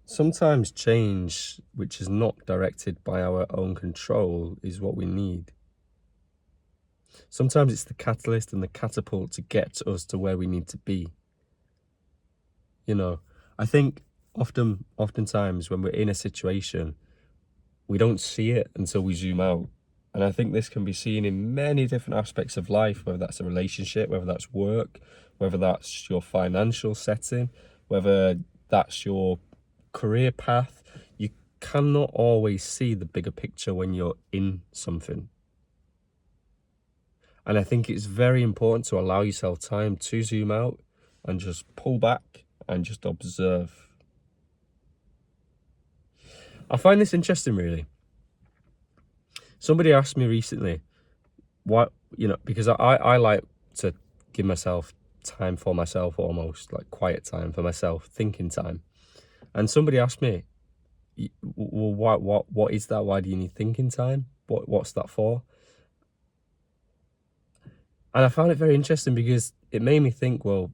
Sometimes change, which is not directed by our own control, is what we need. Sometimes it's the catalyst and the catapult to get us to where we need to be. You know, I think oftentimes when we're in a situation, we don't see it until we zoom out. And I think this can be seen in many different aspects of life, whether that's a relationship, whether that's work, whether that's your financial setting, whether that's your career path. You cannot always see the bigger picture when you're in something. And I think it's very important to allow yourself time to zoom out and just pull back and just observe. I find this interesting, really. Somebody asked me recently, what, because I like to give myself time for myself, almost like quiet time for myself, thinking time. And somebody asked me, well, what is that? Why do you need thinking time? What's that for? And I found it very interesting because it made me think, well,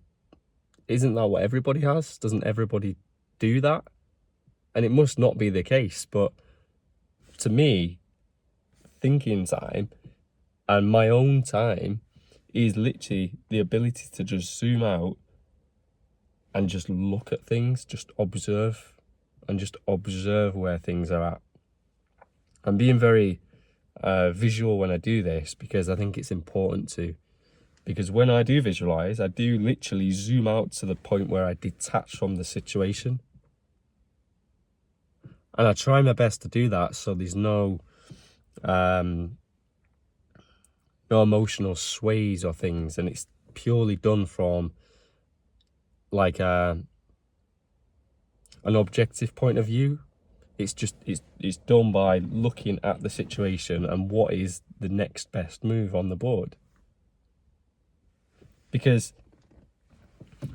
isn't that what everybody has? Doesn't everybody do that? And it must not be the case. But to me, thinking time and my own time is literally the ability to just zoom out and just look at things, just observe, and just observe where things are at. I'm being very visual when I do this because I think it's important to. Because when I do visualize, I do literally zoom out to the point where I detach from the situation. And I try my best to do that so there's no emotional sways or things, and it's purely done from like an objective point of view. It's done by looking at the situation and what is the next best move on the board. Because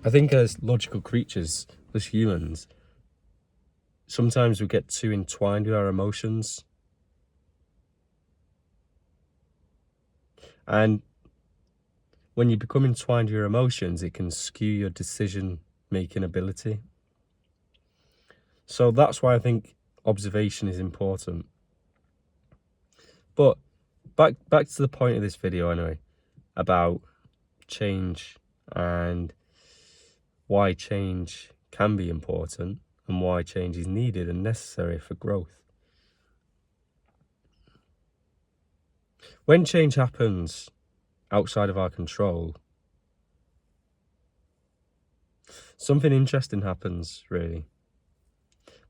I think as logical creatures, as humans, sometimes we get too entwined with our emotions. And when you become entwined with your emotions, it can skew your decision-making ability. So that's why I think observation is important. But back to the point of this video anyway, about change and why change can be important and why change is needed and necessary for growth. When change happens outside of our control, something interesting happens, really.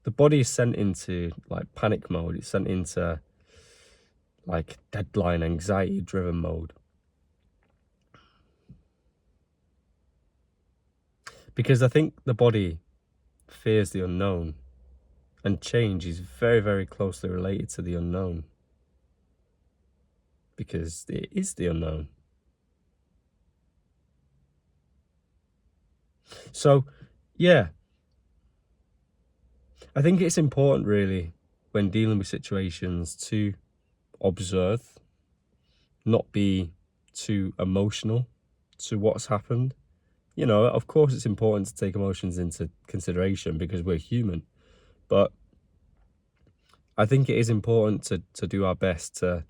The body is sent into like panic mode. It's sent into like deadline, anxiety driven mode. Because I think the body fears the unknown, and change is very, very closely related to the unknown. Because it is the unknown. So, yeah, I think it's important really when dealing with situations to observe, not be too emotional to what's happened. Of course it's important to take emotions into consideration because we're human, but I think it is important to do our best to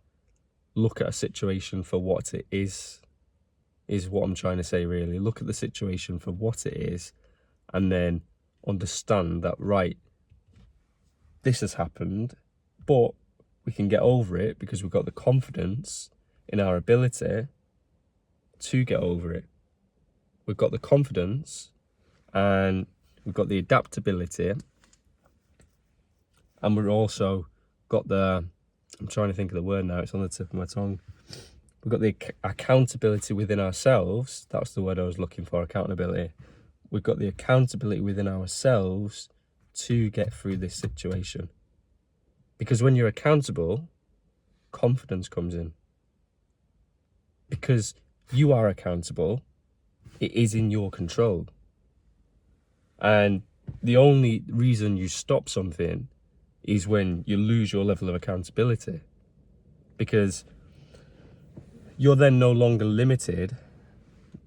look at a situation for what it is what I'm trying to say, really. Look at the situation for what it is and then understand that, right, this has happened, but we can get over it because we've got the confidence in our ability to get over it. We've got the confidence and we've got the adaptability, and we've also got I'm trying to think of the word now, it's on the tip of my tongue. We've got the accountability within ourselves. That's the word I was looking for, accountability. We've got the accountability within ourselves to get through this situation. Because when you're accountable, confidence comes in. Because you are accountable, it is in your control. And the only reason you stop something is when you lose your level of accountability. Because you're then no longer limited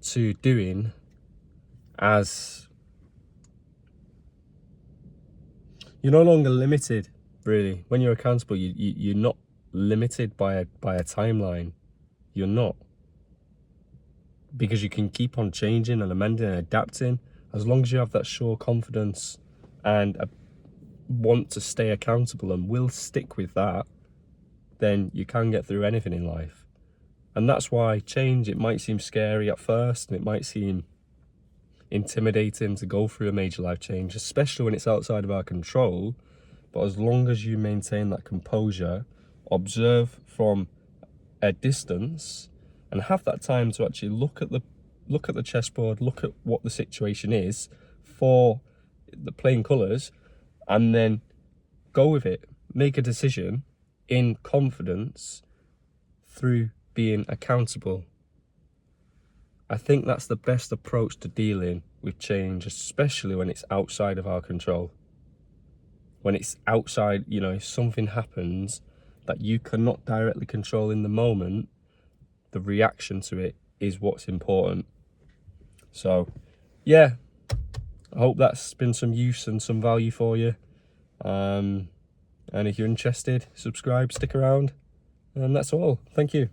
to doing as You're no longer limited, really. When you're accountable, you're not limited by a timeline. You're not. Because you can keep on changing and amending and adapting. As long as you have that sure confidence and want to stay accountable and will stick with that, then you can get through anything in life. And that's why change, it might seem scary at first, and it might seem intimidating to go through a major life change, especially when it's outside of our control. But as long as you maintain that composure, observe from a distance, and have that time to actually look at the chessboard, look at what the situation is for the playing colours, and then go with it. Make a decision in confidence through being accountable. I think that's the best approach to dealing with change, especially when it's outside of our control. When it's outside, you know, if something happens that you cannot directly control in the moment, the reaction to it is what's important. So, yeah, I hope that's been some use and some value for you. And if you're interested, subscribe, stick around, and that's all. Thank you.